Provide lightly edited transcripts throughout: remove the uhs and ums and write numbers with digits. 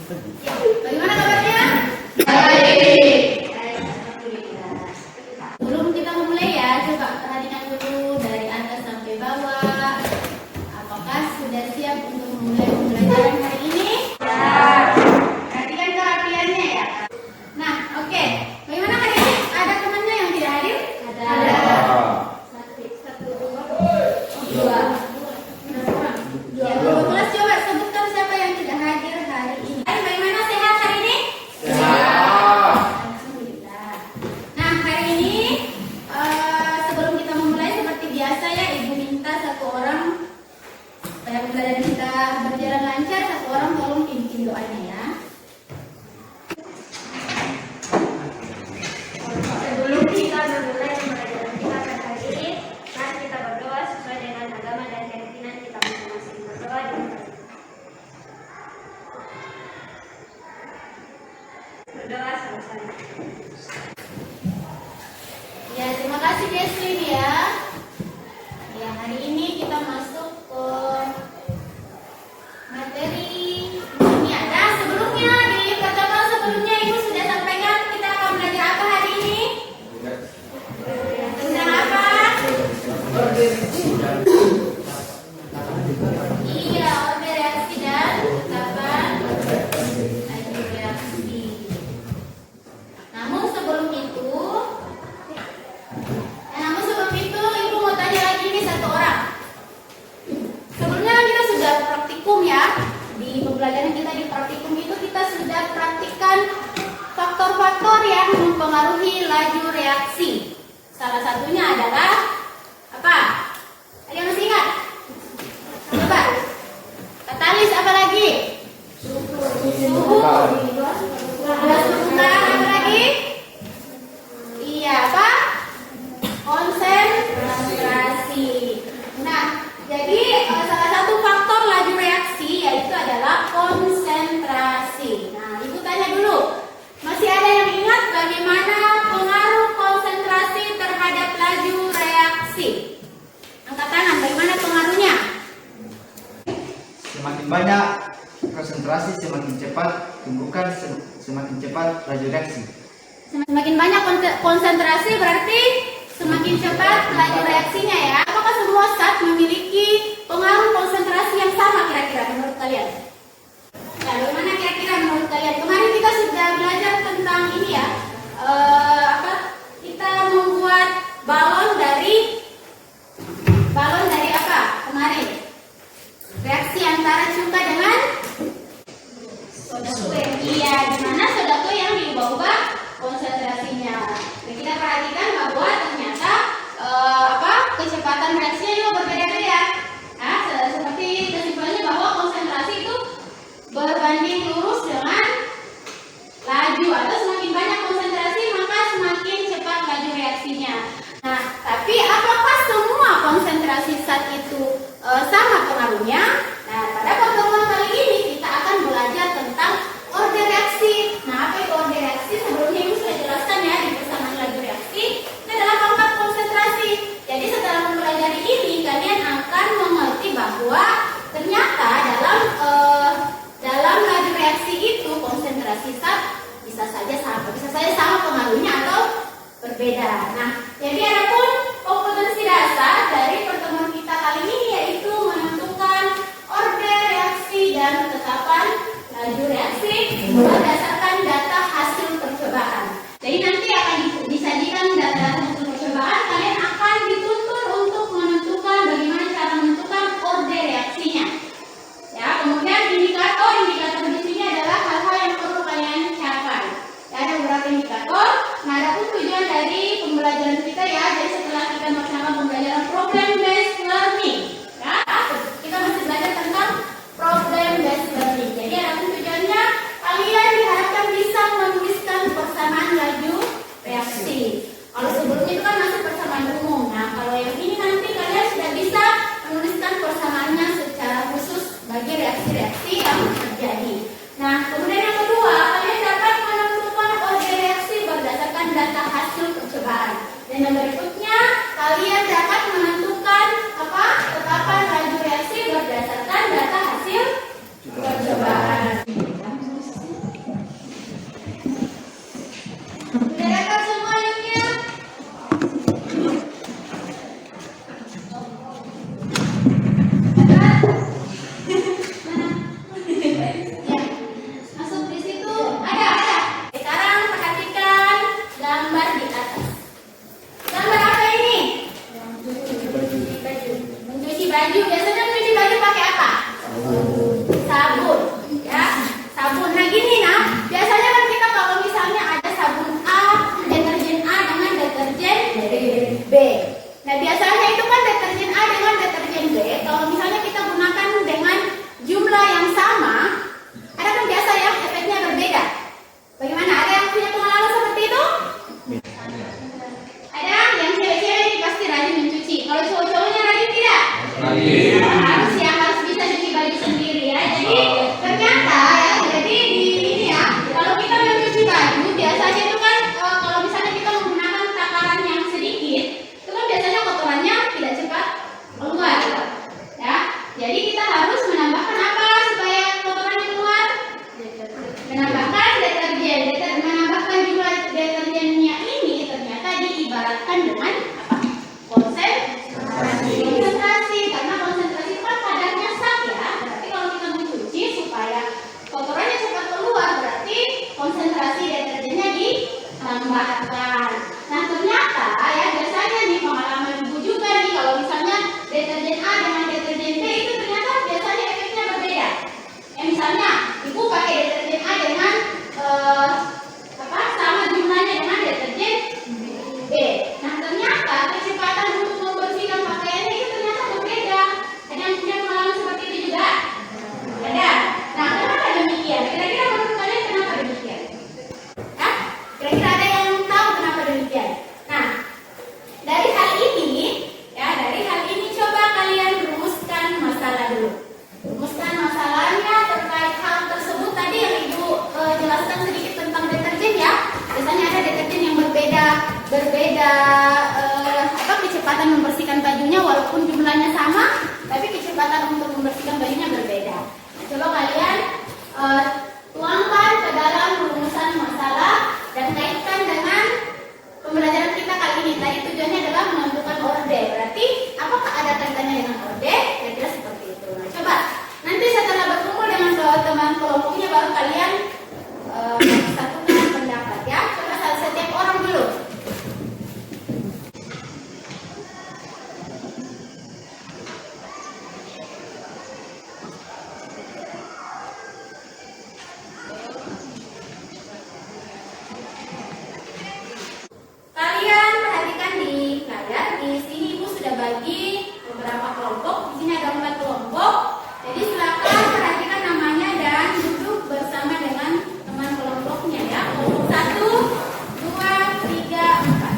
Bagaimana kabarnya? Baik. Alhamdulillah. Sebelum kita memulai ya, coba perhatikan dulu dari atas sampai bawah. Apakah sudah siap untuk memulai pembelajaran hari ini? Ya. Perhatikan kerapiannya ya. Nah, oke. Bagaimana hari ini? Ada temannya yang tidak hadir? Ada. Satu, dua. Ya, kelas coba sebutkan siapa yang tidak hadir hari ini. Bagaimana sehat hari ini? Sehat. Alhamdulillah. Nah, hari ini sebelum kita memulai seperti biasa ya, Ibu minta satu orang supaya pembelajaran kita berjalan lancar, satu orang tolong pimpin doanya ya. Sebelum kita memulai pembelajaran kita pada hari ini, mari kita berdoa sesuai dengan agama dan keyakinan kita masing-masing. Berdoa dimulai. Berdoa sama-sama. Ya, terima kasih Jesslyn ya. Ya, hari ini kita masuk ke materi ini ada sebelumnya di pertemuan sebelumnya Ibu sudah sampaikan kita akan belajar apa hari ini? Tentang apa? Iya, order reaksi dan tetapan laju reaksi. Namun sebelum itu Ibu mau tanya lagi nih satu orang. Sebelumnya kan kita sudah praktikum ya. Di pembelajaran kita di praktikum itu kita sudah praktikkan faktor-faktor yang mempengaruhi laju reaksi. Salah satunya adalah apa? Ada yang masih ingat? Coba. Katalis apa lagi? Suhu. Gas permukaan apa lagi? Iya, apa? Konsentrasi. Nah, jadi salah satu faktor laju reaksi yaitu adalah konsentrasi. Nah, Ibu tanya dulu, masih ada yang ingat bagaimana pengaruh konsentrasi terhadap laju reaksi? Angkat tangan, bagaimana pengaruhnya? Semakin banyak konsentrasi, semakin cepat tumbuhkan, semakin cepat laju reaksi. Semakin banyak konsentrasi berarti semakin cepat laju reaksinya ya. Apakah semua zat memiliki pengaruh konsentrasi yang sama kira-kira menurut kalian? Nah, bagaimana kira-kira menurut kalian? Kemarin kita sudah belajar tentang ini ya. Kita membuat balon dari apa kemarin? Reaksi antara cuka dengan soda kue. Iya, di mana soda kue yang diubah-ubah konsentrasinya. Dan kita perhatikan bahwa ternyata kecepatan reaksinya juga berbeda-beda. Nah, seperti kesimpulannya bahwa konsentrasi itu berbanding lurus dengan laju, atau semakin banyak konsentrasi maka semakin cepat laju reaksinya. Nah, tapi apakah semua konsentrasi zat itu sama pengaruhnya? Nah, pada pertemuan kali ini kita akan belajar tentang order reaksi. Nah, apa itu order reaksi? Sebelumnya Ibu sudah jelaskan ya di persamaan laju reaksi. Itu adalah pangkat konsentrasi. Jadi setelah mempelajari ini, kalian akan mengerti bahwa ternyata dalam laju reaksi itu konsentrasi zat bisa saja sama pengaruhnya atau berbeda. Nah, jadi adapun kompetensi dasar dari pertemuan kita kali ini yaitu menentukan order reaksi dan ketetapan laju reaksi berdasarkan data hasil percobaan. Jadi nanti akan disajikan data hasil percobaan, kalian akan dituntut untuk menentukan bagaimana cara menentukan order reaksinya. Ya, kemudian indikator di sini adalah hal-hal yang perlu kalian capai. Ya, ada beberapa indikator. Nah, adapun tujuan dari pembelajaran kita ya, jadi setelah kita melaksanakan pembelajaran problem based learning, ya, kita masih belajar tentang problem based learning. Jadi adapun tujuannya kalian diharapkan bisa menuliskan persamaan laju reaksi. Kalau sebelumnya itu kan masih persamaan umum. Nah, kalau yang ini nanti kalian sudah bisa menuliskan persamaannya secara khusus bagi reaksi-reaksi yang terjadi. Nah, kemudian yang kedua, kalian dapat menentukan order reaksi berdasarkan data hasil percobaan. Dan yang berikutnya, kalian dapat menentukan ketetapan laju reaksi berdasarkan data hasil percobaan. misalnya ibu pakai deterjen A dengan sama jumlahnya dengan deterjen B. Nah ternyata kecepatan untuk membersihkan pakaiannya itu ternyata berbeda. Ada yang punya pengalaman seperti itu juga? Ada. Nah kenapa demikian? Kira-kira menurut kalian kenapa demikian? Hah? Kira-kira ada yang tahu kenapa demikian? Nah dari hal ini coba kalian rumuskan masalah dulu. Rumuskan masalahnya terkait hal tersebut tadi yang ibu jelaskan sedikit tentang deterjen ya. Biasanya ada deterjen yang berbeda kecepatan membersihkan bajunya walaupun jumlahnya sama, tapi kecepatan untuk membersihkan bajunya berbeda. Nah, coba kalian tuangkan ke dalam rumusan masalah dan kaitkan dengan pembelajaran kita kali ini. Tadi tujuannya adalah menentukan orde. Berarti apakah ada kaitannya dengan orde? Kira-kira seperti itu. Nah, coba nanti setelah berkumpul dengan teman kelompoknya baru kalian satukan pendapat ya. Coba setiap orang dulu. Kalian perhatikan di layar. Di sini ibu sudah bagi beberapa kelompok. Di sini ada 4 kelompok. Jadi silakan perhatikan namanya dan duduk bersama dengan teman kelompoknya ya. Kelompok 1, 2, 3, 4.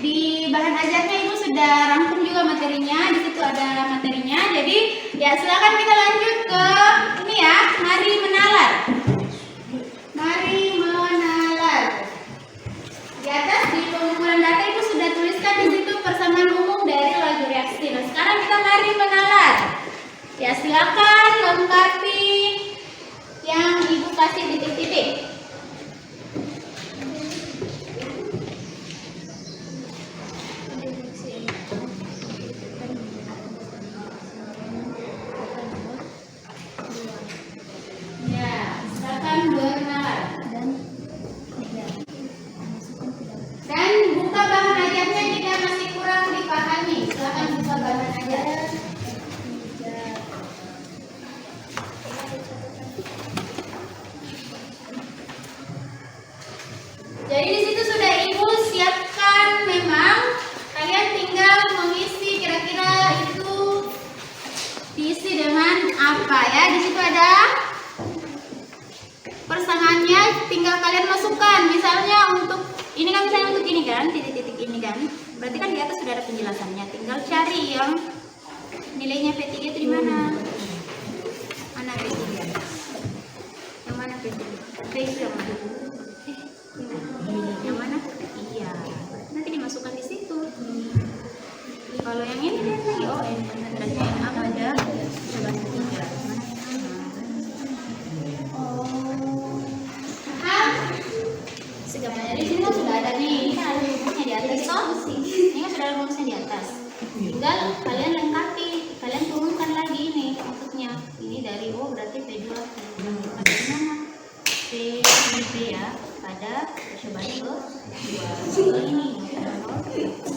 Di bahan ajarnya ibu sudah rangkum juga materinya. Di situ ada materinya. Jadi ya silakan kita lanjut ke ini ya. Mari menalar. Mari menalar. Di atas di pengumpulan data ibu sudah tuliskan di situ persamaan umum dari laju reaksi. Nah sekarang kita mari menalar. Ya silakan lengkapi yang ibu kasih titik-titik. Dan buka bahan ajarnya jika masih kurang dipahami. Silakan buka bahan ajar. Jadi di situ sudah ibu siapkan memang. Kalian tinggal mengisi kira-kira itu diisi dengan apa ya? Di situ ada persamaannya, tinggal kalian masukkan. Misalnya untuk ini kan misalnya untuk ini kan, titik-titik ini kan. Berarti kan di atas sudah ada penjelasannya. Tinggal cari yang nilainya P3 itu di mana? Mana P3? Yang mana P3? P itu yang mana? Yang mana? Iya. Nanti dimasukkan di situ. Kalau yang ini lihat lagi, oh ini benerannya yang apa ada? Coba tiga. Segambarnya di sini kan sudah ada nih, ini kan ada rumusnya di atas toh. Ini kan sudah ada rumusnya di atas. Tinggal kalian lengkapi, kalian turunkan lagi ini maksudnya. Ini dari O berarti P2. Pada mana? P ya. Pada percobaan ke ini.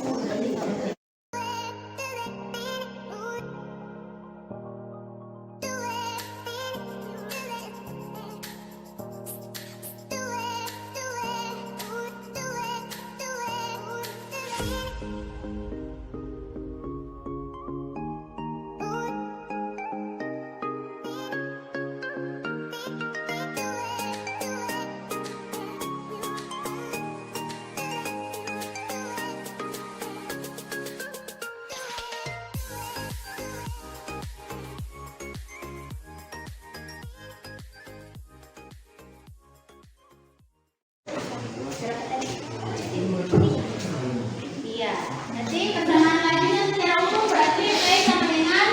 Berarti kalau iya, nanti persamaan lainnya secara umum berarti P sama dengan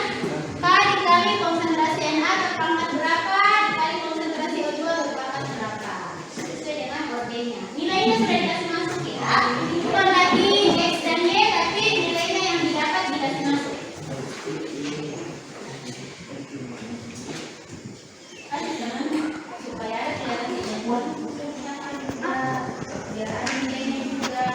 K dikali konsentrasi Na berpangkat berapa dikali konsentrasi O2 berpangkat berapa. Sesuai dengan ordenya. Nilainya sudah dikasih masuk ya. Bukan lagi X dan Y, tapi nilainya yang didapat dikasih masuk. Supaya ada kelihatan biar ada nilainya juga.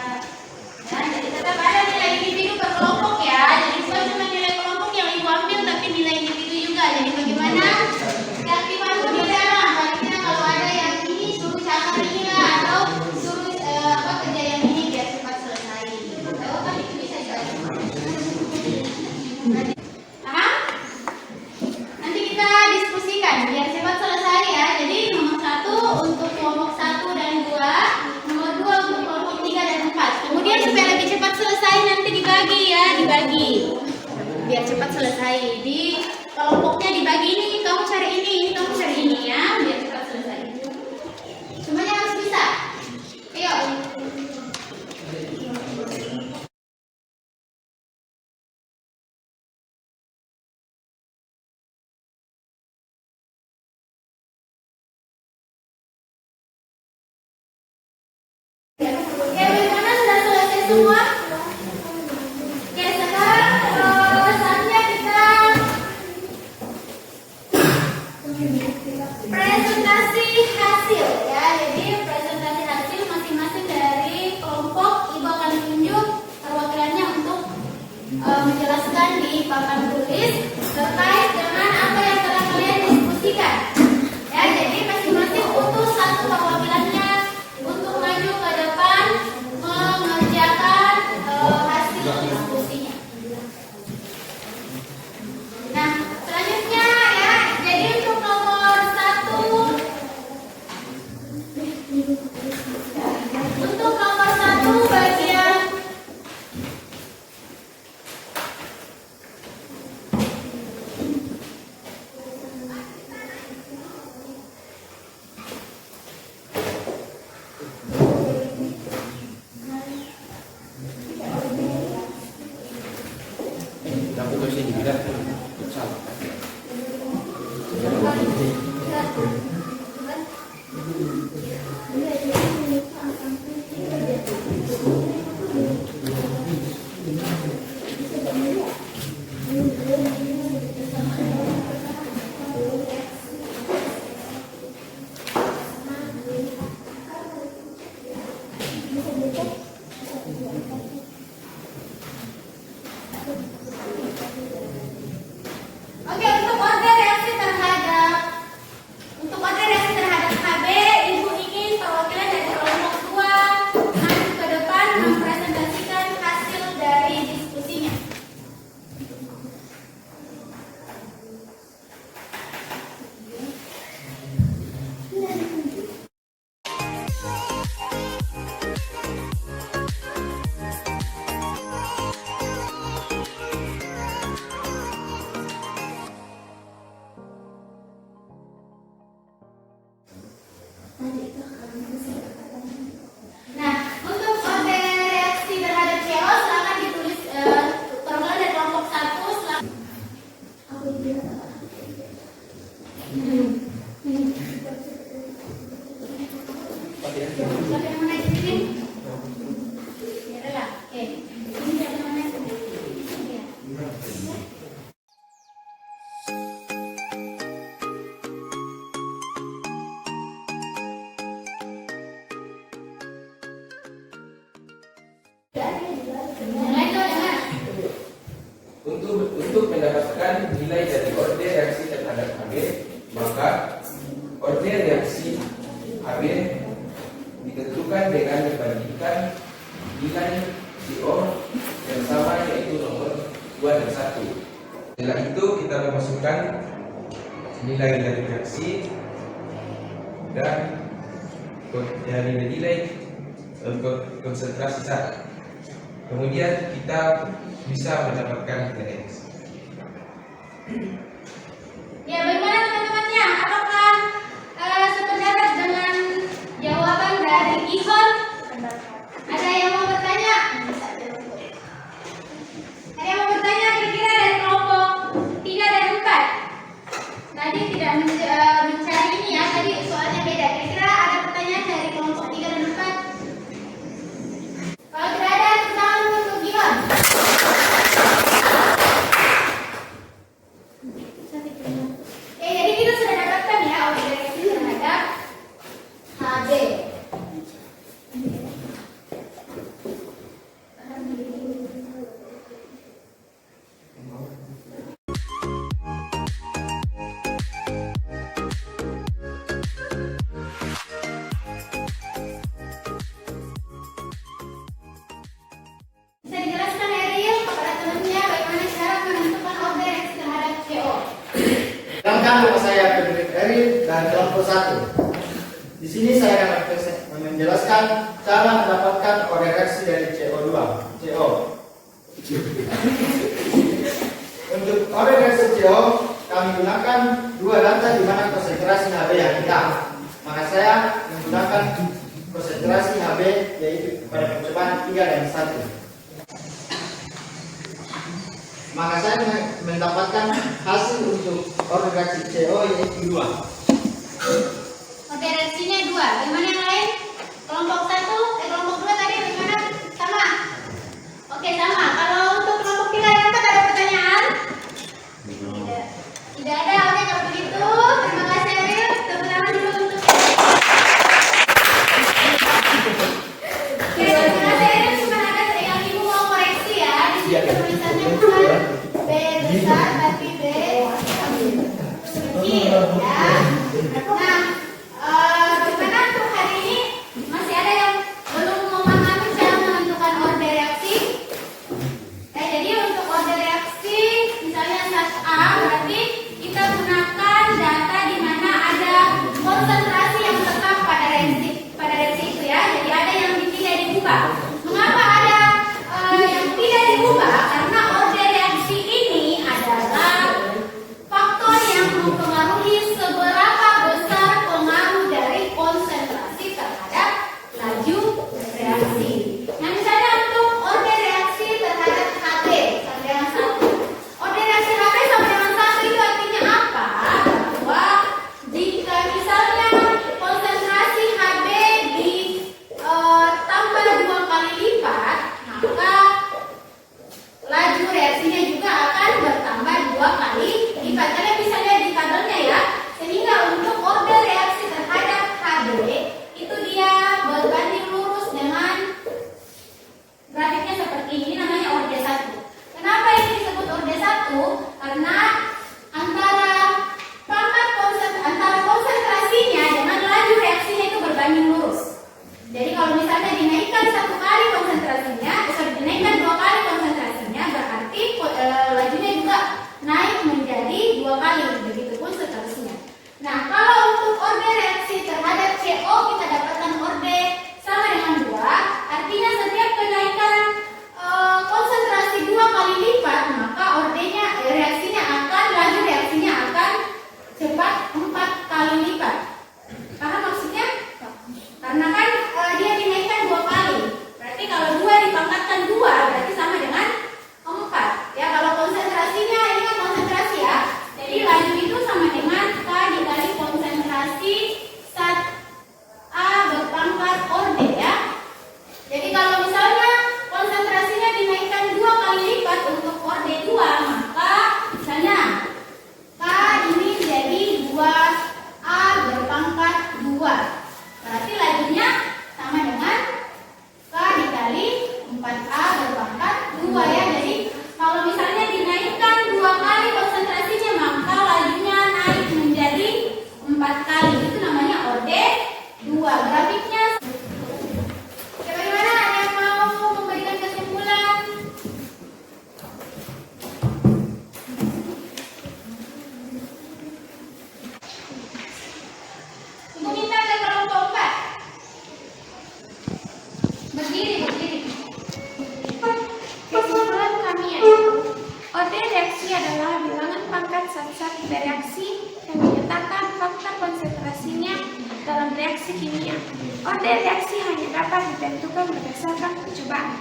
dibagi ya, dibagi. Biar cepat selesai. Di kelompoknya dibagi, ini kamu cari ini kamu cari ini ya, biar cepat selesai. Semuanya harus bisa. Ayo. Ya, bagaimana sudah selesai semua? Oke, sekarang saatnya kita presentasi hasil ya. Jadi presentasi hasil masing-masing dari kelompok ibu akan tunjuk perwakilannya untuk menjelaskan di papan tulis terkait dengan apa yang telah kalian diskusikan. Ya, jadi masing-masing butuh satu perwakilannya untuk maju ke depan mengerjakan hasil diskusinya. Nah, selanjutnya ya, jadi untuk nomor 1, bagian Oke, untuk order reaksi terhadap KB, Ibu ingin perwakilan dari kelompok 2 maju ke depan mempresentasikan hasil dari diskusinya. Nah, untuk order reaksi terhadap CO silakan ditulis perwakilan dari kelompok 1 silakan. Siapa yang mana di sini? Ya udah, oke. Ini siapa yang mana? Ya. Untuk mendapatkan nilai dari order reaksi terhadap AB, maka order reaksi AB ditentukan dengan membandingkan nilai CO yang sama, yaitu nomor 2 dan 1. Setelah itu kita memasukkan nilai dari reaksi dan nilai konsentrasi zat. Kemudian kita bisa mendapatkan nilai X. Ya, bagaimana teman-temannya? Apakah sependapat dengan jawaban dari Ihon? Ada yang mau bertanya? Ada yang mau bertanya kira-kira dari kelompok 3 dan 4? Tadi tidak mencari ini ya, tadi soalnya beda. Kira-kira ada pertanyaan dari kelompok 3 dan 4? Kalau tidak ada, tangan untuk Ihon. Oke, jadi kita sudah dapatkan ya order reaksi terhadap HB. Bisa dijelaskan Ariel kepada temannya bagaimana cara menentukan order reaksi terhadap CO? Sedangkan nama saya Frederick Eri dan kelompok 1. Di sini saya akan menjelaskan cara mendapatkan order reaksi dari CO2. CO. Untuk order reaksi CO, kami gunakan dua data di mana konsentrasi Hb yang hitam. Maka saya menggunakan konsentrasi Hb yaitu pada percobaan 3 dan 1. Maka saya mendapatkan hasil untuk order reaksi CO yaitu 2. Oke, reaksinya 2. Gimana yang lain? Kelompok 1, kelompok 2 tadi bagaimana? Sama? Oke, sama. Kalau untuk kelompok 3 ada pertanyaan? Tidak ada. Oke, kalau begitu terima kasih Ariel. Tepuk tangan dulu untuk Oke, terima kasih Ariel. Cuma ada yang ibu mau koreksi ya. Di sini tulisannya bukan B besar tapi B kecil ya. Nah, bagaimana untuk hari ini masih ada yang belum memahami cara menentukan order reaksi? Jadi untuk order reaksi misalnya zat A berarti kita gunakan data di mana ada konsentrasi yang tetap pada reaksi itu ya. Jadi ada yang tidak diubah. Mengapa ada yang tidak diubah? Karena order reaksi ini adalah faktor yang mempengaruhi seberapa besar pengaruh dari konsentrasi terhadap laju reaksi. Nah, misalnya untuk order reaksi terhadap Hb sama dengan 1. Order reaksi Hb sama dengan 1 itu artinya apa? Bahwa jika misalnya konsentrasi Hb ditambah 2 kali lipat, maka laju reaksinya juga akan bertambah 2 kali lipat. Kalian bisa lihat di tabelnya ya. Sehingga untuk order reaksi terhadap Hb itu dia berbanding lurus dengan grafiknya seperti ini, namanya order 1. Kenapa ini disebut order 1? Karena antara konsentrasinya dengan laju reaksinya itu berbanding lurus. Jadi kalau misalnya dinaikkan 1 kali konsentrasinya, dinaikkan 2 kali konsentrasinya, berarti lajunya juga naik menjadi 2 kali, begitupun seterusnya. Nah, kalau untuk order reaksi terhadap CO kita dapatkan order sama dengan 2, artinya setiap kenaikan konsentrasi 2 kali lipat, maka laju reaksinya akan cepat 4 kali lipat. Paham maksudnya? Karena kan dia dinaikkan 2 kali. Berarti kalau 2 dipangkatkan 2 berarti sama dengan 4. Ya, kalau konsentrasinya ini kan konsentrasi ya. Jadi laju itu sama dengan K dikali konsentrasi zat A berpangkat order ya. Jadi kalau misalnya konsentrasinya dinaikkan 2 kali lipat untuk order 2, maka misalnya K ini jadi 2A berpangkat 2. Berarti lajunya sama dengan K dikali 4A berpangkat 2 ya. Jadi kalau misalnya dinaikkan 2 kali konsentrasinya, maka lajunya naik menjadi 4 kali. Itu namanya order 2. Grafiknya bagaimana? Ada yang mau memberikan kesimpulan? Ibu minta ke kelompok 4. Berdiri. Kesimpulan kami yaitu order reaksi adalah bilangan pangkat zat-zat bereaksi yang menyatakan faktor konsentrasinya dalam reaksi kimia. Order reaksi hanya dapat ditentukan berdasarkan percobaan.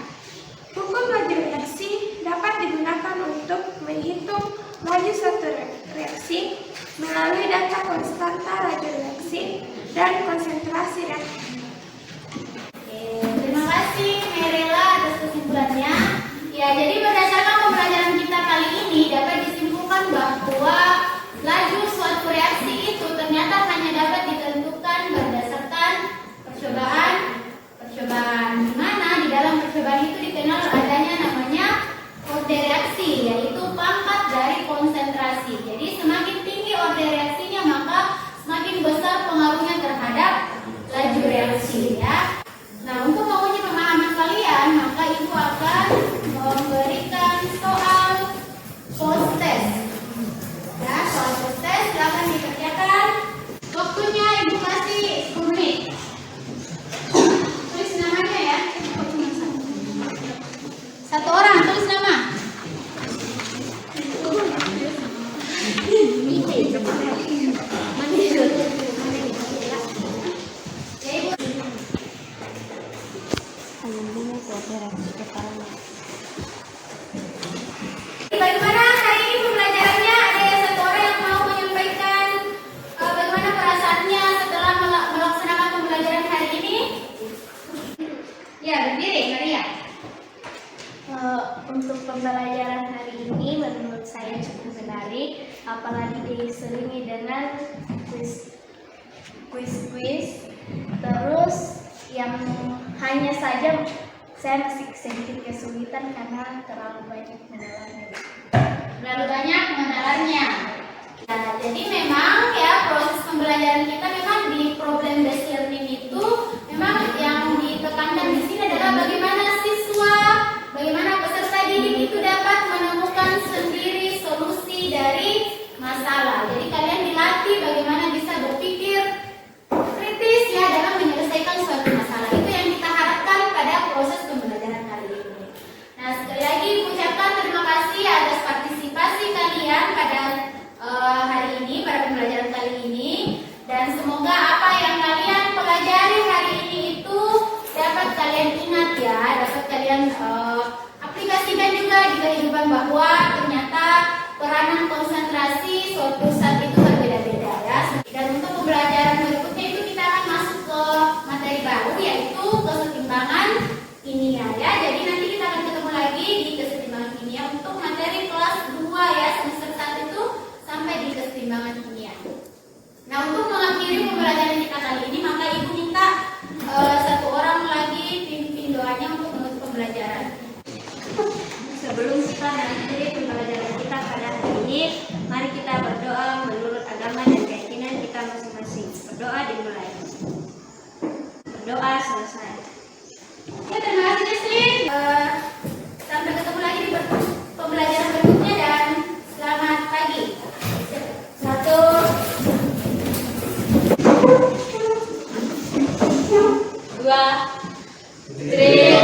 Hukum laju reaksi dapat digunakan untuk menghitung laju suatu reaksi melalui data konstanta laju reaksi dan konsentrasi reaksi. Terima kasih Merela atas kesimpulannya. Ya, jadi berdasarkan pembelajaran kita kali ini dapat disimpulkan bahwa laju suatu reaksi itu ternyata hanya dapat ditentukan berdasarkan percobaan. Di mana di dalam percobaan itu dikenal adanya namanya order reaksi, yaitu pangkat dari konsentrasi. Jadi semakin tinggi order reaksinya, maka semakin besar pengaruhnya terhadap laju reaksi ya. Nah, untuk menguji pemahaman kalian, maka ibu akan memberikan soal post test. Ya, soal post test silakan dikerjakan. Waktunya ibu kasih 10 menit. Tulis namanya ya. pembelajaran hari ini menurut saya cukup menarik, apalagi diselingi dengan kuis-kuis. Terus yang hanya saja saya masih sedikit kesulitan karena terlalu banyak mengenalnya. Nah, jadi memang ya proses pembelajaran kita memang di problem based learning itu memang yang ditekankan di sini adalah bagaimana peserta didik itu dapat menemukan sendiri solusi dari masalah. Jadi kalian dilatih bagaimana bisa berpikir kritis ya dalam menyelesaikan suatu masalah. Itu yang kita harapkan pada proses pembelajaran kali ini. Nah, sekali lagi ucapkan terima kasih atas partisipasi kalian pada hari ini, pada pembelajaran kali ini, dan semoga apa yang kalian pelajari hari ini itu dapat kalian ingat ya, dapat kalian aplikasikan juga di kehidupan bahwa ternyata peranan konsentrasi suatu saat itu berbeda-beda ya. Dan untuk pembelajaran berikutnya itu kita akan masuk ke materi baru yaitu kesetimbangan kimia ya. Jadi nanti kita akan ketemu lagi di kesetimbangan kimia untuk materi kelas 2 ya, semester 1 itu sampai di kesetimbangan kimia. Nah, untuk mengakhiri pembelajaran kita kali ini, maka ibu minta satu orang lagi pimpin doanya untuk menutup pembelajaran. Sebelum kita mengakhiri pembelajaran kita pada hari ini, mari kita berdoa menurut agama dan keyakinan kita masing-masing. Berdoa dimulai. Berdoa selesai. Ya, terima kasih Jesslyn. Sampai ketemu lagi di pembelajaran berikutnya dan selamat pagi. 1, 2, 3.